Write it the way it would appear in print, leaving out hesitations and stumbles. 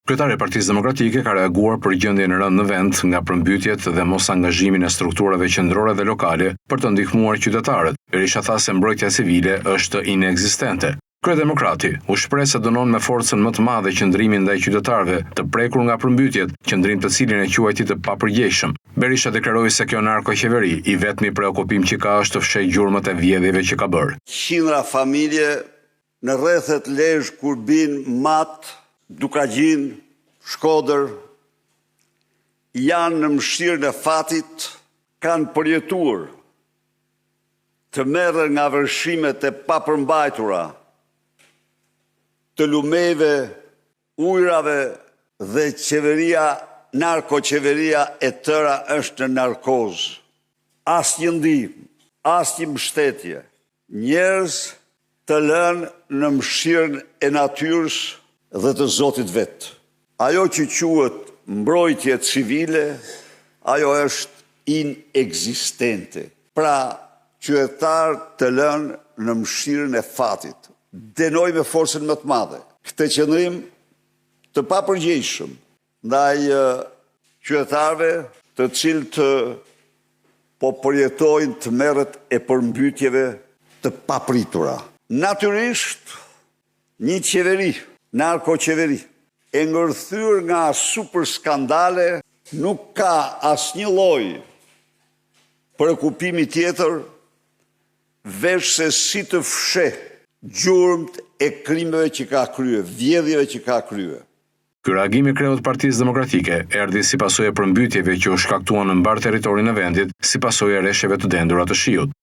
Kryetari i Partisë Demokratike ka reaguar për gjendjen e rëndë në vend nga përmbytjet dhe mos angazhimin e strukturave qendrore dhe lokale për të ndihmuar qytetarët. Berisha tha se mbrojtja civile është inekzistente. Kryedemokrati u shpreh se dënon me forcën më të madhe qëndrimin ndaj qytetarëve të prekur nga përmbytjet, qëndrim të cilin e quajti të papërgjegjshëm. Berisha deklaroi se kjo narkoqeveri i vetmi preokupim që ka është të fshehë gjurmët e vjedhjeve që ka bërë. Qindra familje në rrethet Lezhë, Kurbin, Mat, Dukagjin, Shkodër, janë në mëshirën e fatit, kanë përjetuar të merren nga vërshimet e papërmbajtura të lumeve, ujrave dhe narkoqeveria e tëra është në narkozë. Asnjë ndihmë, asnjë mbështetje, njerëz të lënë në mëshirën e natyrës dhe të Zotit vetë. Ajo që quhet mbrojtje civile, ajo është inekzistente. Pra, qytetar të lënë në mëshirën e fatit. Denoj me forcën më të madhe këtë qëndrim të papërgjegjshëm ndaj qytetarëve të cilët po përjetojnë të merret e përmbytjeve të papritura. Natyrisht, një qeveri, narkoqeveri, e ngërthyr nga super skandale, nuk ka asnjë lloj preokupimi tjetër veç se si të fsheh gjurmët e krimeve që ka kryer, vjedhjeve që ka kryer. Ky reagim i kreut Partisë Demokratike erdhi si pasojë e përmbytjeve që u shkaktuan në mbar territorin e vendit, si pasojë e rreshjeve të dendura të shiut.